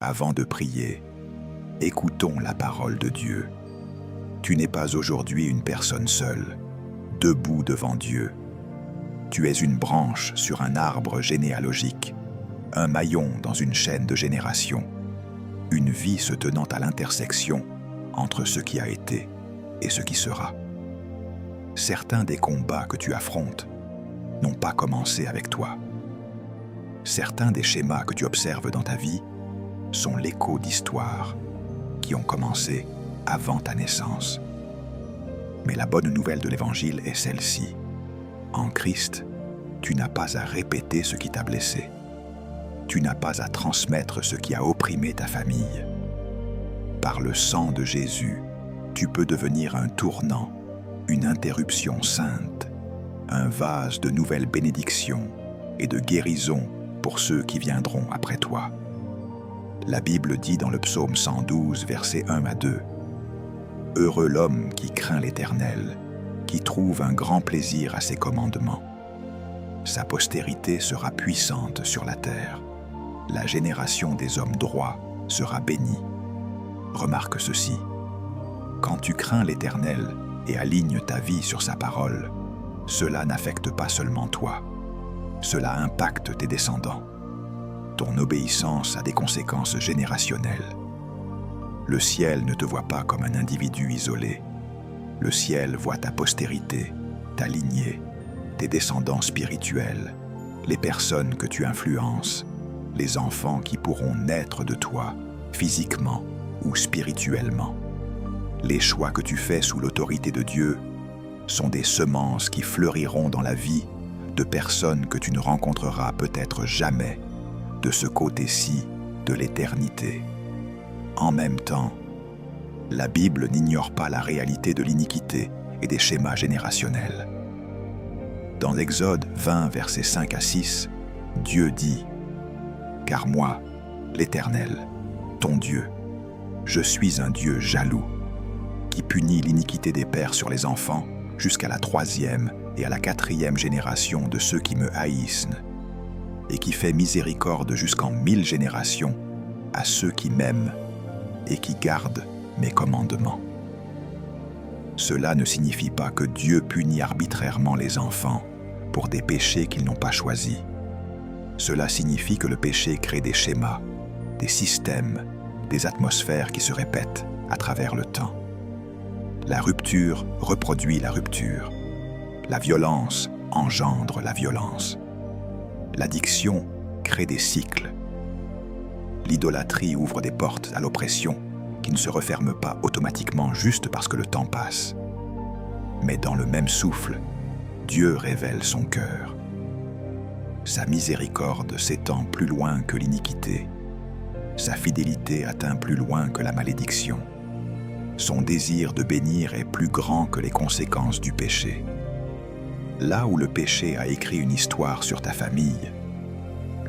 Avant de prier, écoutons la parole de Dieu. Tu n'es pas aujourd'hui une personne seule, debout devant Dieu. Tu es une branche sur un arbre généalogique, un maillon dans une chaîne de générations, une vie se tenant à l'intersection entre ce qui a été et ce qui sera. Certains des combats que tu affrontes n'ont pas commencé avec toi. Certains des schémas que tu observes dans ta vie sont l'écho d'histoires qui ont commencé avant ta naissance. Mais la bonne nouvelle de l'Évangile est celle-ci. En Christ, tu n'as pas à répéter ce qui t'a blessé. Tu n'as pas à transmettre ce qui a opprimé ta famille. Par le sang de Jésus, tu peux devenir un tournant, une interruption sainte, un vase de nouvelles bénédictions et de guérison pour ceux qui viendront après toi. La Bible dit dans le psaume 112, versets 1 à 2, « Heureux l'homme qui craint l'Éternel, qui trouve un grand plaisir à ses commandements. Sa postérité sera puissante sur la terre. La génération des hommes droits sera bénie. » Remarque ceci, quand tu crains l'Éternel et alignes ta vie sur sa parole, cela n'affecte pas seulement toi, cela impacte tes descendants. Ton obéissance a des conséquences générationnelles. Le ciel ne te voit pas comme un individu isolé. Le ciel voit ta postérité, ta lignée, tes descendants spirituels, les personnes que tu influences, les enfants qui pourront naître de toi, physiquement ou spirituellement. Les choix que tu fais sous l'autorité de Dieu sont des semences qui fleuriront dans la vie de personnes que tu ne rencontreras peut-être jamais de ce côté-ci de l'éternité. En même temps, la Bible n'ignore pas la réalité de l'iniquité et des schémas générationnels. Dans Exode 20, versets 5 à 6, Dieu dit « Car moi, l'Éternel, ton Dieu, je suis un Dieu jaloux, qui punit l'iniquité des pères sur les enfants jusqu'à la 3e et à la 4e génération de ceux qui me haïssent, et qui fait miséricorde jusqu'en 1000 générations à ceux qui m'aiment et qui gardent mes commandements. » Cela ne signifie pas que Dieu punit arbitrairement les enfants pour des péchés qu'ils n'ont pas choisis. Cela signifie que le péché crée des schémas, des systèmes, des atmosphères qui se répètent à travers le temps. La rupture reproduit la rupture. La violence engendre la violence. L'addiction crée des cycles. L'idolâtrie ouvre des portes à l'oppression qui ne se referment pas automatiquement juste parce que le temps passe. Mais dans le même souffle, Dieu révèle son cœur. Sa miséricorde s'étend plus loin que l'iniquité. Sa fidélité atteint plus loin que la malédiction. Son désir de bénir est plus grand que les conséquences du péché. Là où le péché a écrit une histoire sur ta famille,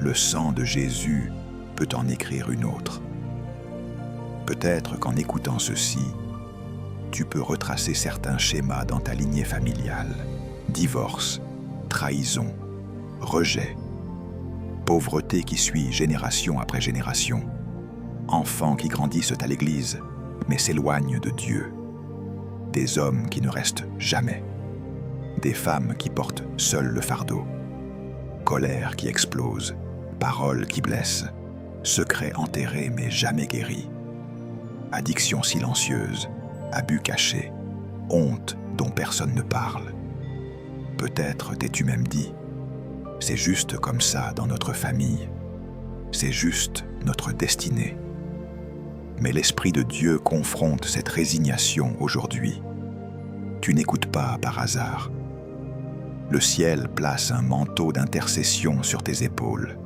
le sang de Jésus peut en écrire une autre. Peut-être qu'en écoutant ceci, tu peux retracer certains schémas dans ta lignée familiale. Divorce, trahison, rejet, pauvreté qui suit génération après génération, enfants qui grandissent à l'Église mais s'éloignent de Dieu, des hommes qui ne restent jamais, des femmes qui portent seules le fardeau, colère qui explose, paroles qui blessent, secrets enterrés mais jamais guéris, addiction silencieuse, abus cachés, honte dont personne ne parle. Peut-être t'es-tu même dit, c'est juste comme ça dans notre famille, c'est juste notre destinée. Mais l'Esprit de Dieu confronte cette résignation aujourd'hui. Tu n'écoutes pas par hasard. Le ciel place un manteau d'intercession sur tes épaules.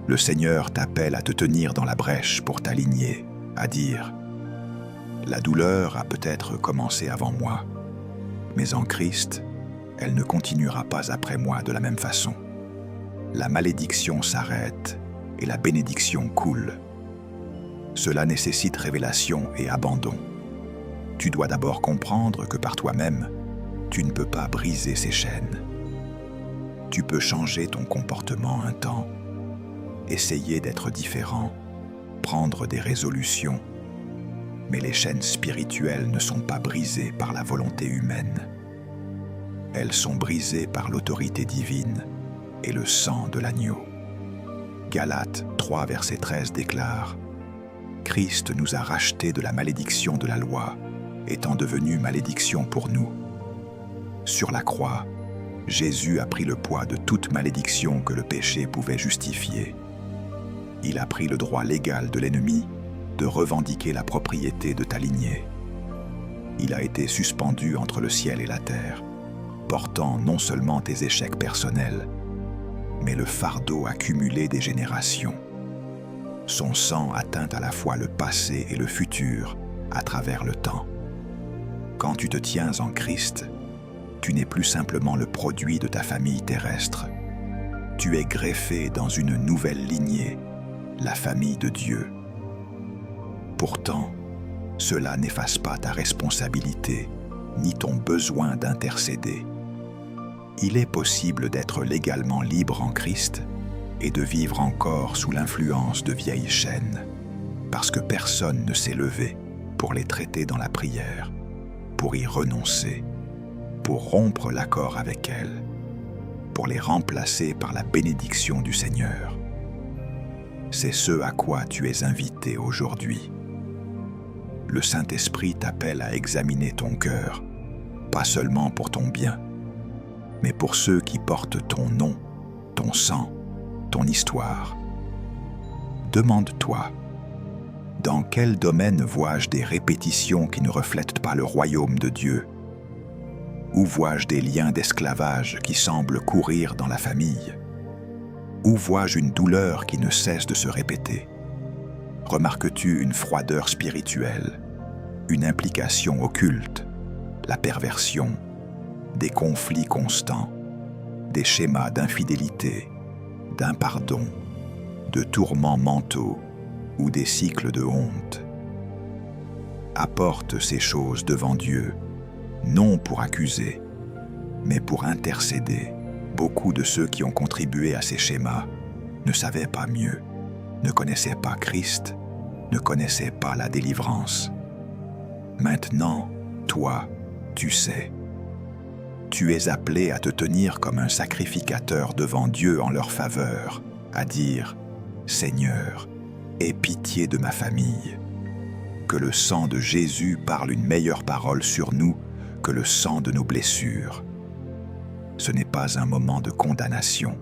Le Seigneur t'appelle à te tenir dans la brèche pour t'aligner, à dire « La douleur a peut-être commencé avant moi, mais en Christ, elle ne continuera pas après moi de la même façon. La malédiction s'arrête et la bénédiction coule. Cela nécessite révélation et abandon. Tu dois d'abord comprendre que par toi-même, tu ne peux pas briser ces chaînes. Tu peux changer ton comportement un temps, essayer d'être différent, prendre des résolutions, mais les chaînes spirituelles ne sont pas brisées par la volonté humaine. Elles sont brisées par l'autorité divine et le sang de l'agneau. Galates 3, verset 13 déclare « Christ nous a rachetés de la malédiction de la loi, étant devenu malédiction pour nous. Sur la croix, Jésus a pris le poids de toute malédiction que le péché pouvait justifier. Il a pris le droit légal de l'ennemi de revendiquer la propriété de ta lignée. Il a été suspendu entre le ciel et la terre, portant non seulement tes échecs personnels, mais le fardeau accumulé des générations. Son sang atteint à la fois le passé et le futur à travers le temps. Quand tu te tiens en Christ, tu n'es plus simplement le produit de ta famille terrestre. Tu es greffé dans une nouvelle lignée, la famille de Dieu. Pourtant, cela n'efface pas ta responsabilité, ni ton besoin d'intercéder. Il est possible d'être légalement libre en Christ et de vivre encore sous l'influence de vieilles chaînes, parce que personne ne s'est levé pour les traiter dans la prière, pour y renoncer, pour rompre l'accord avec elles, pour les remplacer par la bénédiction du Seigneur. C'est ce à quoi tu es invité aujourd'hui. Le Saint-Esprit t'appelle à examiner ton cœur, pas seulement pour ton bien, mais pour ceux qui portent ton nom, ton sang, ton histoire. Demande-toi, dans quel domaine vois-je des répétitions qui ne reflètent pas le royaume de Dieu? Où vois-je des liens d'esclavage qui semblent courir dans la famille? Où vois-je une douleur qui ne cesse de se répéter? Remarques-tu une froideur spirituelle, une implication occulte, la perversion, des conflits constants, des schémas d'infidélité, d'impardon, de tourments mentaux ou des cycles de honte? Apporte ces choses devant Dieu, non pour accuser, mais pour intercéder. Beaucoup de ceux qui ont contribué à ces schémas ne savaient pas mieux, ne connaissaient pas Christ, ne connaissaient pas la délivrance. Maintenant, toi, tu sais. Tu es appelé à te tenir comme un sacrificateur devant Dieu en leur faveur, à dire « Seigneur, aie pitié de ma famille ». Que le sang de Jésus parle une meilleure parole sur nous que le sang de nos blessures. Ce n'est pas un moment de condamnation,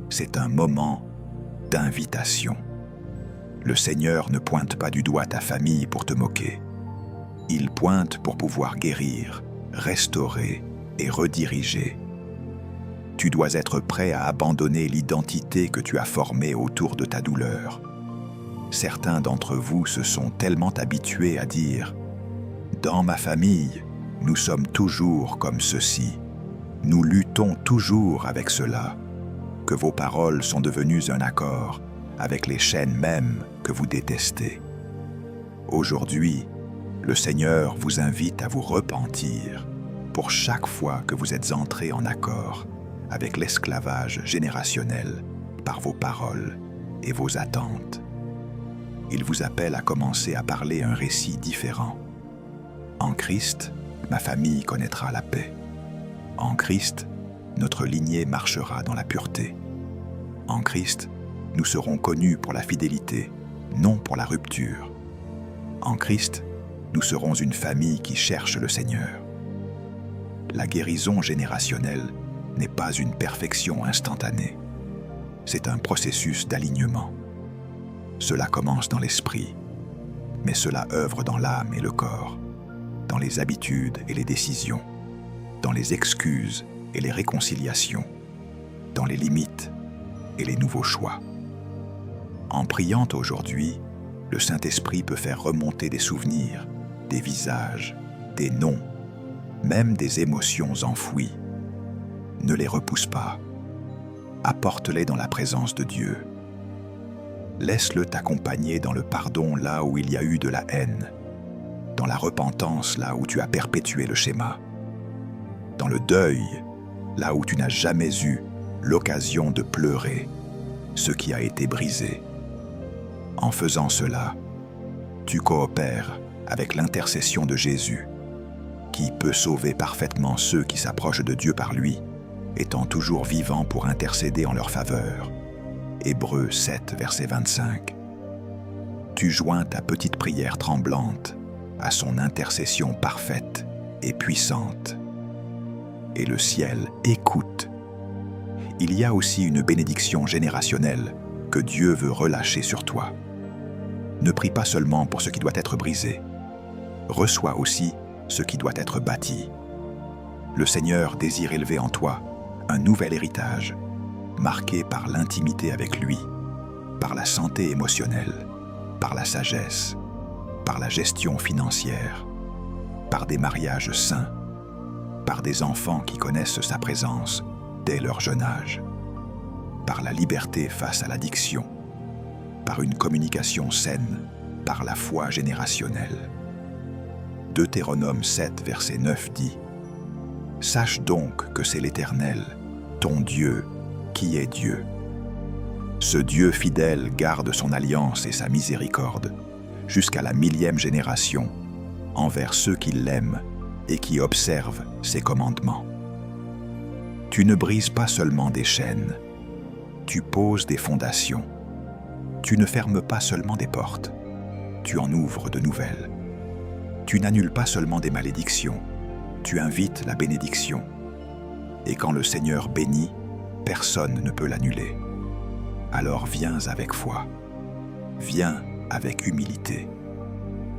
c'est un moment d'invitation. Le Seigneur ne pointe pas du doigt ta famille pour te moquer. Il pointe pour pouvoir guérir, restaurer et rediriger. Tu dois être prêt à abandonner l'identité que tu as formée autour de ta douleur. Certains d'entre vous se sont tellement habitués à dire « Dans ma famille, nous sommes toujours comme ceci. Nous luttons toujours avec cela », que vos paroles sont devenues un accord avec les chaînes mêmes que vous détestez. Aujourd'hui, le Seigneur vous invite à vous repentir pour chaque fois que vous êtes entrés en accord avec l'esclavage générationnel par vos paroles et vos attentes. Il vous appelle à commencer à parler un récit différent. En Christ, ma famille connaîtra la paix. En Christ, notre lignée marchera dans la pureté. En Christ, nous serons connus pour la fidélité, non pour la rupture. En Christ, nous serons une famille qui cherche le Seigneur. La guérison générationnelle n'est pas une perfection instantanée. C'est un processus d'alignement. Cela commence dans l'esprit, mais cela œuvre dans l'âme et le corps, dans les habitudes et les décisions, dans les excuses et les réconciliations, dans les limites et les nouveaux choix. En priant aujourd'hui, le Saint-Esprit peut faire remonter des souvenirs, des visages, des noms, même des émotions enfouies. Ne les repousse pas. Apporte-les dans la présence de Dieu. Laisse-le t'accompagner dans le pardon là où il y a eu de la haine, dans la repentance là où tu as perpétué le schéma, dans le deuil là où tu n'as jamais eu l'occasion de pleurer ce qui a été brisé. En faisant cela, tu coopères avec l'intercession de Jésus, qui peut sauver parfaitement ceux qui s'approchent de Dieu par lui, étant toujours vivant pour intercéder en leur faveur. Hébreux 7, verset 25. Tu joins ta petite prière tremblante à son intercession parfaite et puissante. Et le ciel écoute. Il y a aussi une bénédiction générationnelle que Dieu veut relâcher sur toi. Ne prie pas seulement pour ce qui doit être brisé. Reçois aussi ce qui doit être bâti. Le Seigneur désire élever en toi un nouvel héritage, marqué par l'intimité avec lui, par la santé émotionnelle, par la sagesse, par la gestion financière, par des mariages sains, par des enfants qui connaissent sa présence dès leur jeune âge, par la liberté face à l'addiction, par une communication saine, par la foi générationnelle. Deutéronome 7, verset 9 dit « Sache donc que c'est l'Éternel, ton Dieu, qui est Dieu. Ce Dieu fidèle garde son alliance et sa miséricorde jusqu'à la 1000e génération envers ceux qui l'aiment et qui observent ses commandements. » Tu ne brises pas seulement des chaînes, tu poses des fondations. Tu ne fermes pas seulement des portes, tu en ouvres de nouvelles. Tu n'annules pas seulement des malédictions, tu invites la bénédiction. Et quand le Seigneur bénit, personne ne peut l'annuler. Alors viens avec foi, viens avec humilité,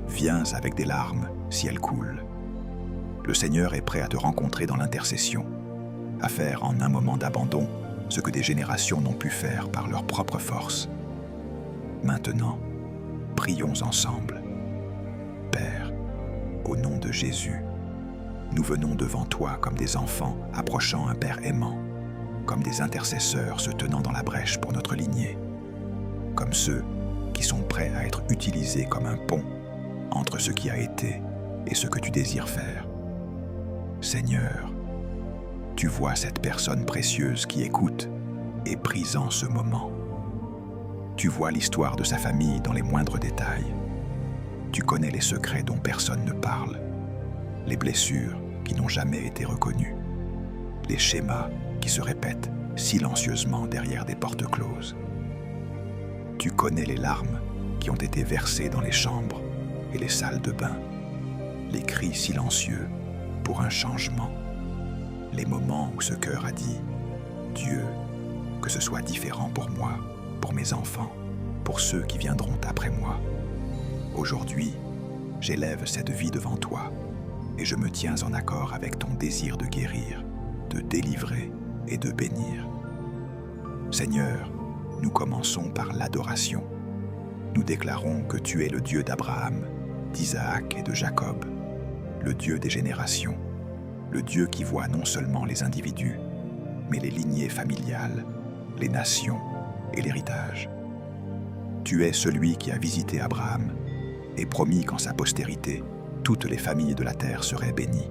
viens avec des larmes si elles coulent. Le Seigneur est prêt à te rencontrer dans l'intercession, à faire en un moment d'abandon ce que des générations n'ont pu faire par leur propre force. Maintenant, prions ensemble. Père, au nom de Jésus, nous venons devant toi comme des enfants approchant un Père aimant, comme des intercesseurs se tenant dans la brèche pour notre lignée, comme ceux qui sont prêts à être utilisés comme un pont entre ce qui a été et ce que tu désires faire. Seigneur, tu vois cette personne précieuse qui écoute et prise en ce moment. Tu vois l'histoire de sa famille dans les moindres détails. Tu connais les secrets dont personne ne parle, les blessures qui n'ont jamais été reconnues, les schémas qui se répètent silencieusement derrière des portes closes. Tu connais les larmes qui ont été versées dans les chambres et les salles de bain, les cris silencieux pour un changement, les moments où ce cœur a dit « Dieu, que ce soit différent pour moi, pour mes enfants, pour ceux qui viendront après moi. Aujourd'hui, j'élève cette vie devant toi et je me tiens en accord avec ton désir de guérir, de délivrer et de bénir. Seigneur, nous commençons par l'adoration. Nous déclarons que tu es le Dieu d'Abraham, d'Isaac et de Jacob, le Dieu des générations, le Dieu qui voit non seulement les individus, mais les lignées familiales, les nations et l'héritage. Tu es celui qui a visité Abraham et promis qu'en sa postérité, toutes les familles de la terre seraient bénies.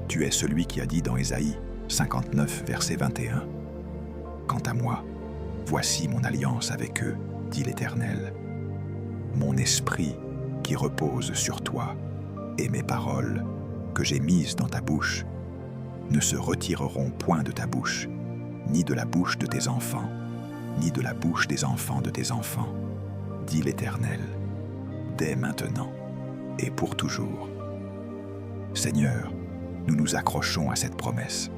Tu es celui qui a dit dans Ésaïe 59, verset 21, « Quant à moi, voici mon alliance avec eux, dit l'Éternel. Mon esprit qui repose sur toi et mes paroles que j'ai mises dans ta bouche ne se retireront point de ta bouche, ni de la bouche de tes enfants, ni de la bouche des enfants de tes enfants, dit l'Éternel, dès maintenant et pour toujours. » Seigneur, nous nous accrochons à cette promesse,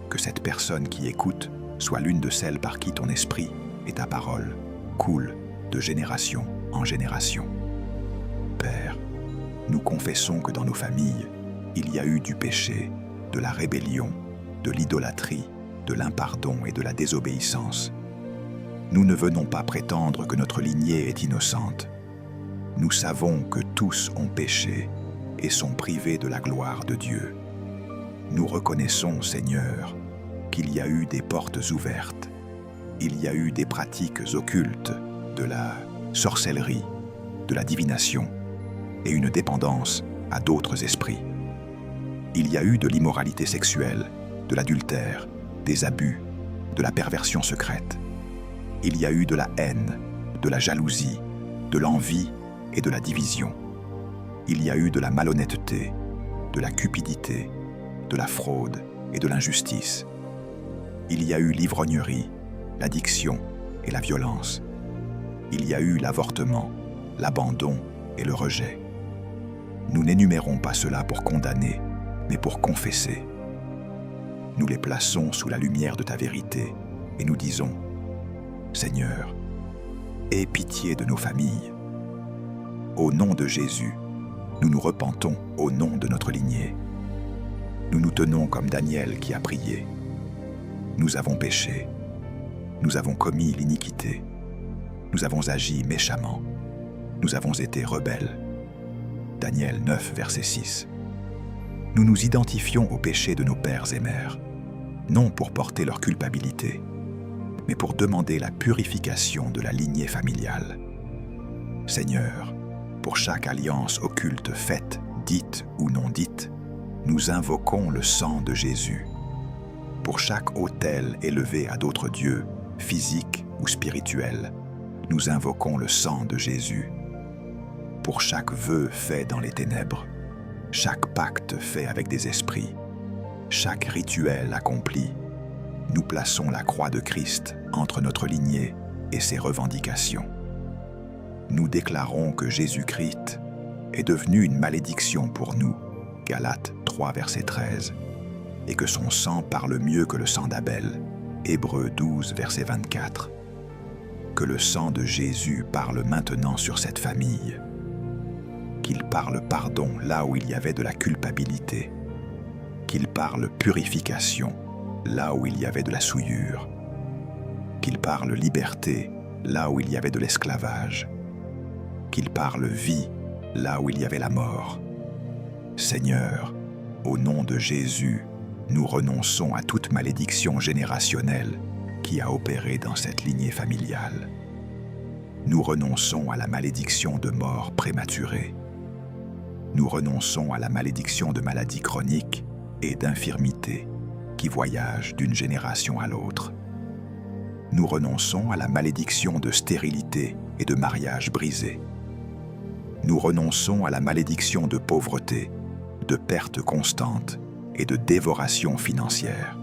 que cette personne qui écoute soit l'une de celles par qui ton esprit et ta parole coulent de génération en génération. Père, nous confessons que dans nos familles, il y a eu du péché, de la rébellion, de l'idolâtrie, de l'impardon et de la désobéissance. Nous ne venons pas prétendre que notre lignée est innocente. Nous savons que tous ont péché et sont privés de la gloire de Dieu. Nous reconnaissons, Seigneur, qu'il y a eu des portes ouvertes, il y a eu des pratiques occultes, de la sorcellerie, de la divination et une dépendance à d'autres esprits. Il y a eu de l'immoralité sexuelle, de l'adultère, des abus, de la perversion secrète. Il y a eu de la haine, de la jalousie, de l'envie et de la division. Il y a eu de la malhonnêteté, de la cupidité, de la fraude et de l'injustice. Il y a eu l'ivrognerie, l'addiction et la violence. Il y a eu l'avortement, l'abandon et le rejet. Nous n'énumérons pas cela pour condamner, mais pour confesser. Nous les plaçons sous la lumière de ta vérité et nous disons, Seigneur, aie pitié de nos familles. Au nom de Jésus, nous nous repentons au nom de notre lignée. Nous nous tenons comme Daniel qui a prié. Nous avons péché. Nous avons commis l'iniquité. Nous avons agi méchamment. Nous avons été rebelles. Daniel 9, verset 6. Nous nous identifions au péché de nos pères et mères, non pour porter leur culpabilité, mais pour demander la purification de la lignée familiale. Seigneur, pour chaque alliance occulte faite, dite ou non dite, nous invoquons le sang de Jésus. Pour chaque autel élevé à d'autres dieux, physiques ou spirituels, nous invoquons le sang de Jésus. Pour chaque vœu fait dans les ténèbres, chaque pacte fait avec des esprits, chaque rituel accompli, nous plaçons la croix de Christ entre notre lignée et ses revendications. Nous déclarons que Jésus-Christ est devenu une malédiction pour nous, Galates 3, verset 13, et que son sang parle mieux que le sang d'Abel, Hébreux 12, verset 24. Que le sang de Jésus parle maintenant sur cette famille. Qu'il parle pardon là où il y avait de la culpabilité. Qu'il parle purification là où il y avait de la souillure. Qu'il parle liberté là où il y avait de l'esclavage. Qu'il parle vie là où il y avait la mort. Seigneur, au nom de Jésus, nous renonçons à toute malédiction générationnelle qui a opéré dans cette lignée familiale. Nous renonçons à la malédiction de mort prématurée. Nous renonçons à la malédiction de maladies chroniques et d'infirmités qui voyagent d'une génération à l'autre. Nous renonçons à la malédiction de stérilité et de mariage brisé. Nous renonçons à la malédiction de pauvreté, de perte constante et de dévoration financière.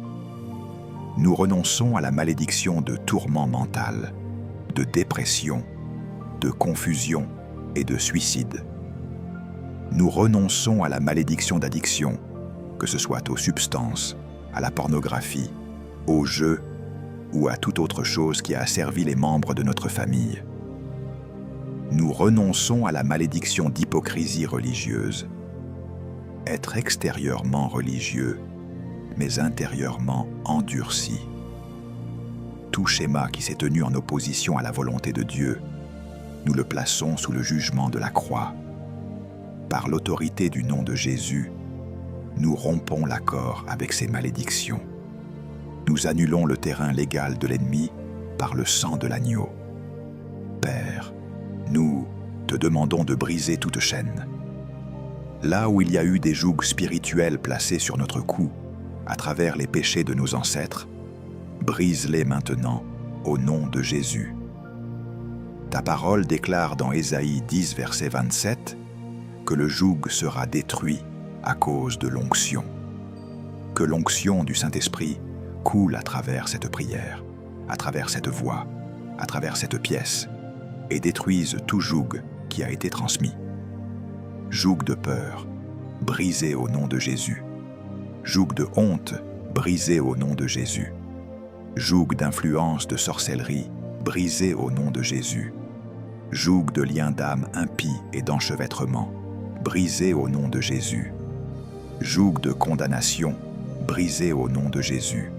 Nous renonçons à la malédiction de tourment mental, de dépression, de confusion et de suicide. Nous renonçons à la malédiction d'addiction, que ce soit aux substances, à la pornographie, aux jeux ou à toute autre chose qui a asservi les membres de notre famille. Nous renonçons à la malédiction d'hypocrisie religieuse. Être extérieurement religieux, mais intérieurement endurci. Tout schéma qui s'est tenu en opposition à la volonté de Dieu, nous le plaçons sous le jugement de la croix. Par l'autorité du nom de Jésus, nous rompons l'accord avec ces malédictions. Nous annulons le terrain légal de l'ennemi par le sang de l'agneau. Père, nous te demandons de briser toute chaîne. Là où il y a eu des jougs spirituels placés sur notre cou, à travers les péchés de nos ancêtres, brise-les maintenant au nom de Jésus. Ta parole déclare dans Ésaïe 10, verset 27, que le joug sera détruit à cause de l'onction. Que l'onction du Saint-Esprit coule à travers cette prière, à travers cette voix, à travers cette pièce, et détruise tout joug qui a été transmis. Joug de peur, brisé au nom de Jésus. Joug de honte, brisé au nom de Jésus. Joug d'influence de sorcellerie, brisé au nom de Jésus. Joug de lien d'âme impie et d'enchevêtrement, brisé au nom de Jésus. Joug de condamnation, brisé au nom de Jésus.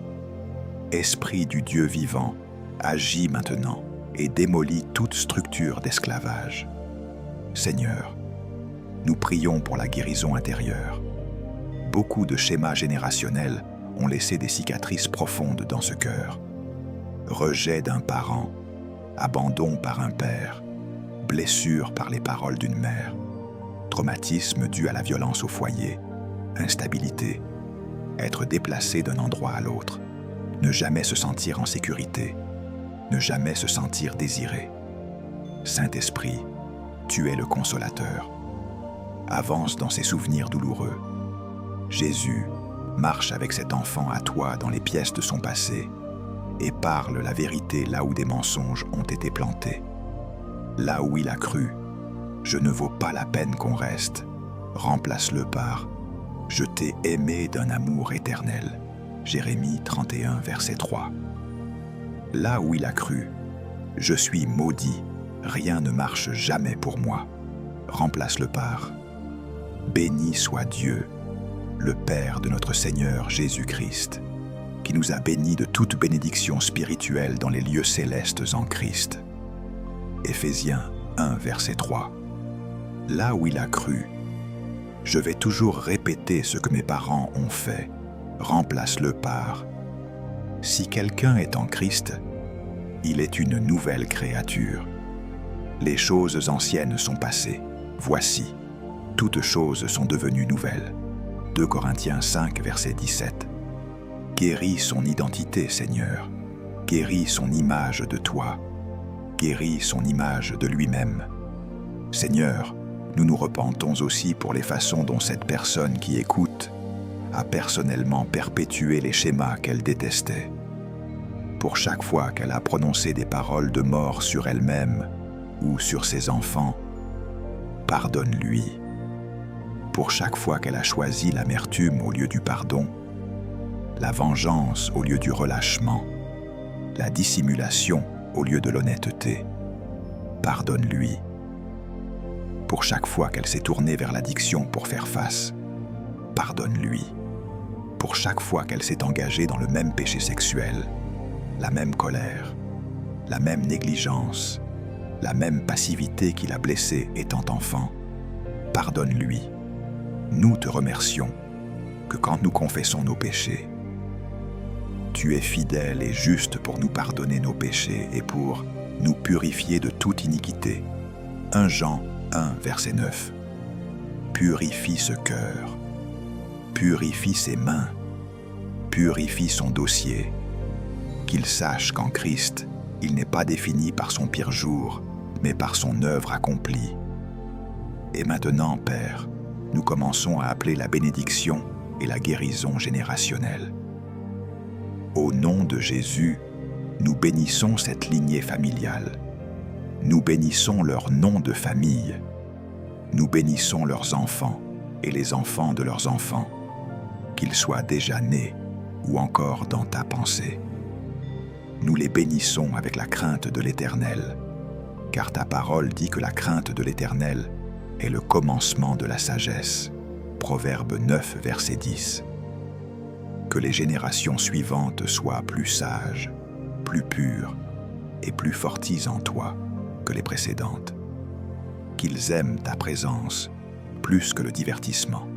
Esprit du Dieu vivant, agis maintenant et démolis toute structure d'esclavage. Seigneur, nous prions pour la guérison intérieure. Beaucoup de schémas générationnels ont laissé des cicatrices profondes dans ce cœur. Rejet d'un parent, abandon par un père, blessure par les paroles d'une mère, traumatisme dû à la violence au foyer, instabilité, être déplacé d'un endroit à l'autre, ne jamais se sentir en sécurité, ne jamais se sentir désiré. Saint-Esprit, Tu es le consolateur. Avance dans ses souvenirs douloureux. Jésus, marche avec cet enfant à toi dans les pièces de son passé et parle la vérité là où des mensonges ont été plantés. Là où il a cru, je ne vaux pas la peine qu'on reste, remplace-le par « Je t'ai aimé d'un amour éternel ». Jérémie 31, verset 3. Là où il a cru, je suis maudit, rien ne marche jamais pour moi. Remplace-le par « Béni soit Dieu, le Père de notre Seigneur Jésus-Christ, qui nous a bénis de toute bénédiction spirituelle dans les lieux célestes en Christ. » Éphésiens 1, verset 3. Là où il a cru, je vais toujours répéter ce que mes parents ont fait. Remplace-le par « Si quelqu'un est en Christ, il est une nouvelle créature. Les choses anciennes sont passées. Voici, toutes choses sont devenues nouvelles. » 2 Corinthiens 5, verset 17. Guéris son identité, Seigneur. Guéris son image de toi. Guéris son image de lui-même. Seigneur, nous nous repentons aussi pour les façons dont cette personne qui écoute a personnellement perpétué les schémas qu'elle détestait. Pour chaque fois qu'elle a prononcé des paroles de mort sur elle-même ou sur ses enfants, pardonne-lui. Pour chaque fois qu'elle a choisi l'amertume au lieu du pardon, la vengeance au lieu du relâchement, la dissimulation au lieu de l'honnêteté, pardonne-lui. Pour chaque fois qu'elle s'est tournée vers l'addiction pour faire face, pardonne-lui. Pour chaque fois qu'elle s'est engagée dans le même péché sexuel, la même colère, la même négligence, la même passivité qui l'a blessée étant enfant, pardonne-lui. Nous te remercions que quand nous confessons nos péchés, tu es fidèle et juste pour nous pardonner nos péchés et pour nous purifier de toute iniquité. 1 Jean 1, verset 9. Purifie ce cœur, purifie ses mains, purifie son dossier, qu'il sache qu'en Christ, il n'est pas défini par son pire jour, mais par son œuvre accomplie. Et maintenant, Père, nous commençons à appeler la bénédiction et la guérison générationnelle. Au nom de Jésus, nous bénissons cette lignée familiale. Nous bénissons leur nom de famille. Nous bénissons leurs enfants et les enfants de leurs enfants, qu'ils soient déjà nés ou encore dans ta pensée. Nous les bénissons avec la crainte de l'Éternel, car ta parole dit que la crainte de l'Éternel est le commencement de la sagesse. Proverbe 9, verset 10. Que les générations suivantes soient plus sages, plus pures et plus forties en toi que les précédentes. Qu'ils aiment ta présence plus que le divertissement,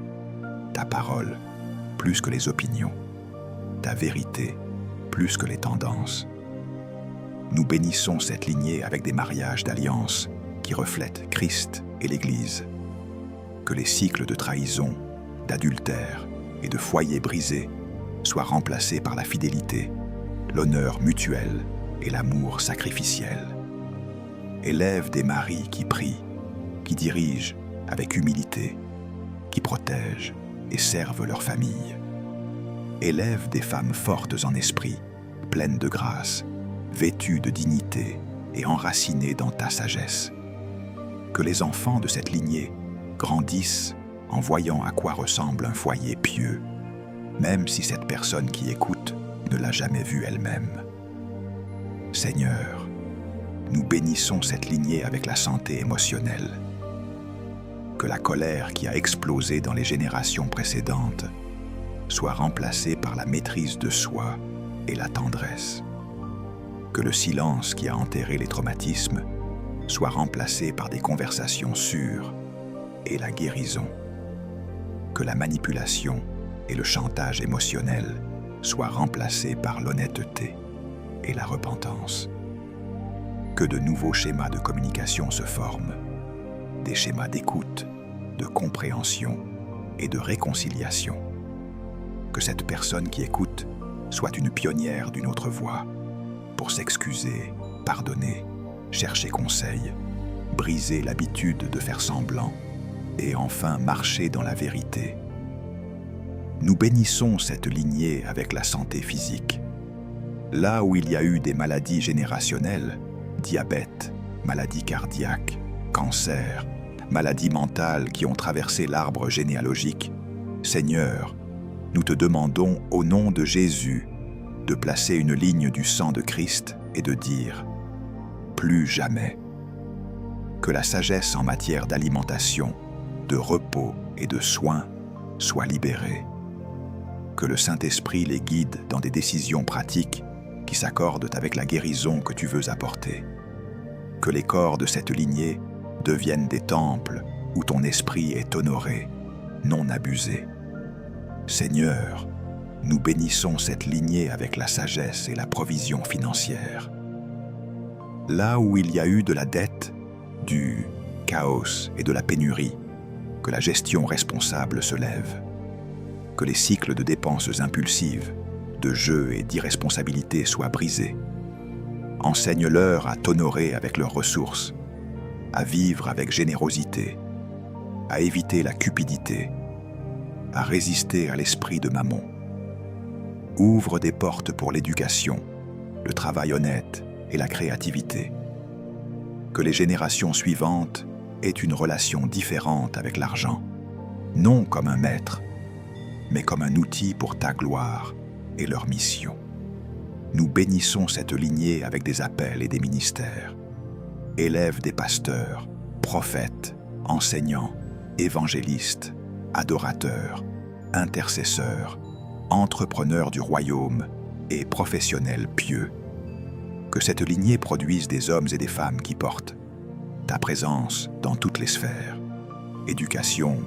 ta parole plus que les opinions, ta vérité plus que les tendances. Nous bénissons cette lignée avec des mariages d'alliance qui reflètent Christ et l'Église. Que les cycles de trahison, d'adultère et de foyers brisés soient remplacés par la fidélité, l'honneur mutuel et l'amour sacrificiel. Élève des maris qui prient, qui dirigent avec humilité, qui protègent et servent leur famille. Élève des femmes fortes en esprit, pleines de grâce, vêtues de dignité et enracinées dans ta sagesse. Que les enfants de cette lignée grandissent en voyant à quoi ressemble un foyer pieux, même si cette personne qui écoute ne l'a jamais vu elle-même. Seigneur, nous bénissons cette lignée avec la santé émotionnelle. Que la colère qui a explosé dans les générations précédentes soit remplacée par la maîtrise de soi et la tendresse. Que le silence qui a enterré les traumatismes soit remplacé par des conversations sûres et la guérison. Que la manipulation et le chantage émotionnel soient remplacés par l'honnêteté et la repentance. Que de nouveaux schémas de communication se forment, des schémas d'écoute, de compréhension et de réconciliation. Que cette personne qui écoute soit une pionnière d'une autre voie pour s'excuser, pardonner, chercher conseil briser l'habitude de faire semblant et enfin marcher dans la vérité. Nous bénissons cette lignée avec la santé physique. Là où il y a eu des maladies générationnelles, diabète, maladies cardiaques, cancer, maladies mentales qui ont traversé l'arbre généalogique, Seigneur, nous te demandons au nom de Jésus de placer une ligne du sang de Christ et de dire « Plus jamais ». Que la sagesse en matière d'alimentation, de repos et de soins soit libérée. Que le Saint-Esprit les guide dans des décisions pratiques qui s'accordent avec la guérison que tu veux apporter. Que les corps de cette lignée deviennent des temples où ton esprit est honoré, non abusé. Seigneur, nous bénissons cette lignée avec la sagesse et la provision financière. Là où il y a eu de la dette, du chaos et de la pénurie, que la gestion responsable se lève. Que les cycles de dépenses impulsives, de jeux et d'irresponsabilité soient brisés. Enseigne-leur à t'honorer avec leurs ressources, à vivre avec générosité, à éviter la cupidité, à résister à l'esprit de Mammon. Ouvre des portes pour l'éducation, le travail honnête et la créativité. Que les générations suivantes aient une relation différente avec l'argent, non comme un maître, mais comme un outil pour ta gloire et leur mission. Nous bénissons cette lignée avec des appels et des ministères. Élève des pasteurs, prophètes, enseignants, évangélistes, adorateurs, intercesseurs, entrepreneurs du royaume et professionnels pieux. Que cette lignée produise des hommes et des femmes qui portent ta présence dans toutes les sphères. Éducation,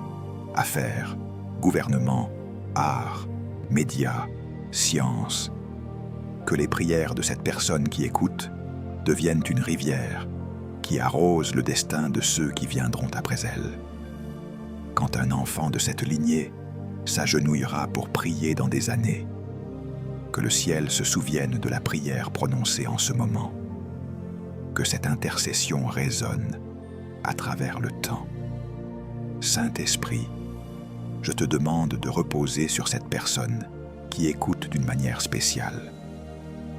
affaires, gouvernement, art, médias, sciences. Que les prières de cette personne qui écoute deviennent une rivière qui arrose le destin de ceux qui viendront après elle. Quand un enfant de cette lignée s'agenouillera pour prier dans des années, que le ciel se souvienne de la prière prononcée en ce moment. Que cette intercession résonne à travers le temps. Saint-Esprit, je te demande de reposer sur cette personne qui écoute d'une manière spéciale.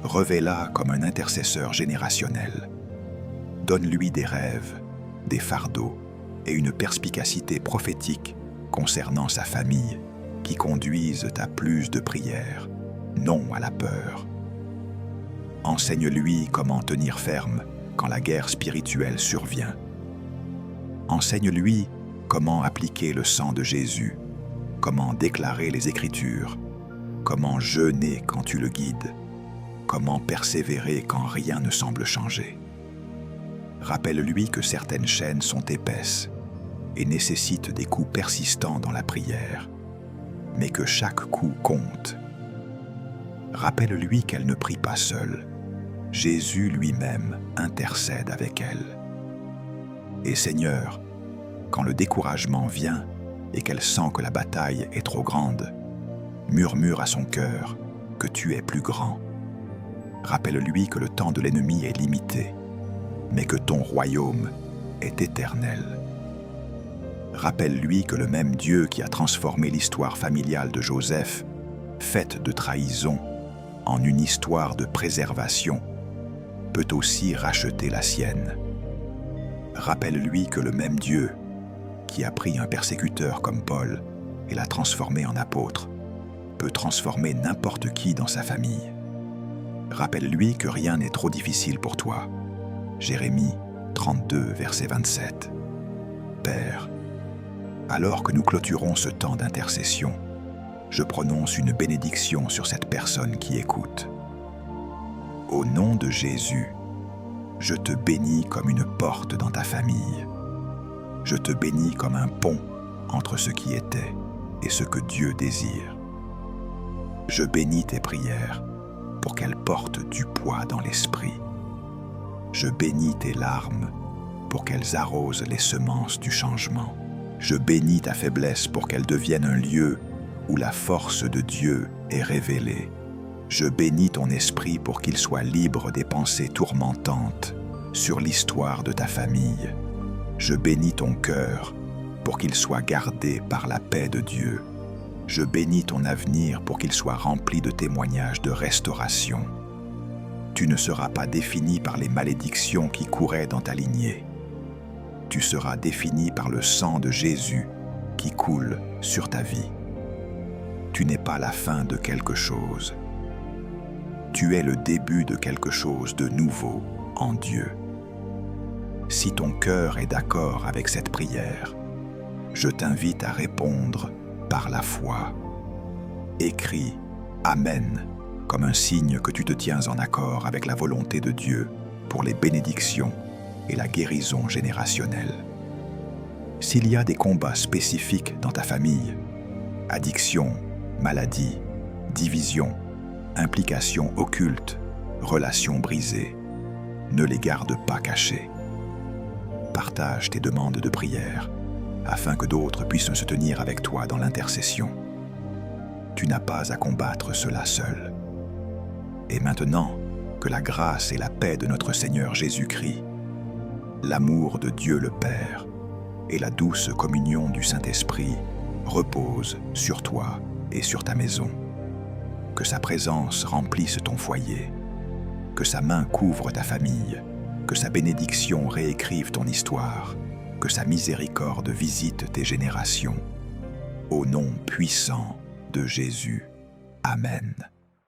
Revêt-la comme un intercesseur générationnel. Donne-lui des rêves, des fardeaux et une perspicacité prophétique concernant sa famille qui conduisent à plus de prières, non à la peur. Enseigne-lui comment tenir ferme quand la guerre spirituelle survient. Enseigne-lui comment appliquer le sang de Jésus, comment déclarer les Écritures, comment jeûner quand tu le guides, comment persévérer quand rien ne semble changer. Rappelle-lui que certaines chaînes sont épaisses et nécessitent des coups persistants dans la prière, mais que chaque coup compte. Rappelle-lui qu'elle ne prie pas seule. Jésus lui-même intercède avec elle. Et Seigneur, quand le découragement vient et qu'elle sent que la bataille est trop grande, murmure à son cœur que tu es plus grand. Rappelle-lui que le temps de l'ennemi est limité, mais que ton royaume est éternel. Rappelle-lui que le même Dieu qui a transformé l'histoire familiale de Joseph, faite de trahison, en une histoire de préservation, peut aussi racheter la sienne. Rappelle-lui que le même Dieu, qui a pris un persécuteur comme Paul et l'a transformé en apôtre, peut transformer n'importe qui dans sa famille. Rappelle-lui que rien n'est trop difficile pour toi. Jérémie 32, verset 27. Père, alors que nous clôturons ce temps d'intercession, je prononce une bénédiction sur cette personne qui écoute. Au nom de Jésus, je te bénis comme une porte dans ta famille. Je te bénis comme un pont entre ce qui était et ce que Dieu désire. Je bénis tes prières pour qu'elles portent du poids dans l'esprit. Je bénis tes larmes pour qu'elles arrosent les semences du changement. Je bénis ta faiblesse pour qu'elle devienne un lieu où la force de Dieu est révélée. Je bénis ton esprit pour qu'il soit libre des pensées tourmentantes sur l'histoire de ta famille. Je bénis ton cœur pour qu'il soit gardé par la paix de Dieu. Je bénis ton avenir pour qu'il soit rempli de témoignages de restauration. Tu ne seras pas défini par les malédictions qui couraient dans ta lignée. Tu seras défini par le sang de Jésus qui coule sur ta vie. Tu n'es pas la fin de quelque chose. Tu es le début de quelque chose de nouveau en Dieu. Si ton cœur est d'accord avec cette prière, je t'invite à répondre par la foi. Écris « Amen » comme un signe que tu te tiens en accord avec la volonté de Dieu pour les bénédictions et la guérison générationnelle. S'il y a des combats spécifiques dans ta famille, addiction, maladie, division, implications occultes, relations brisées, ne les garde pas cachés. Partage tes demandes de prière afin que d'autres puissent se tenir avec toi dans l'intercession. Tu n'as pas à combattre cela seul. Et maintenant, que la grâce et la paix de notre Seigneur Jésus-Christ, l'amour de Dieu le Père et la douce communion du Saint-Esprit reposent sur toi et sur ta maison. Que sa présence remplisse ton foyer, que sa main couvre ta famille, que sa bénédiction réécrive ton histoire, que sa miséricorde visite tes générations. Au nom puissant de Jésus. Amen.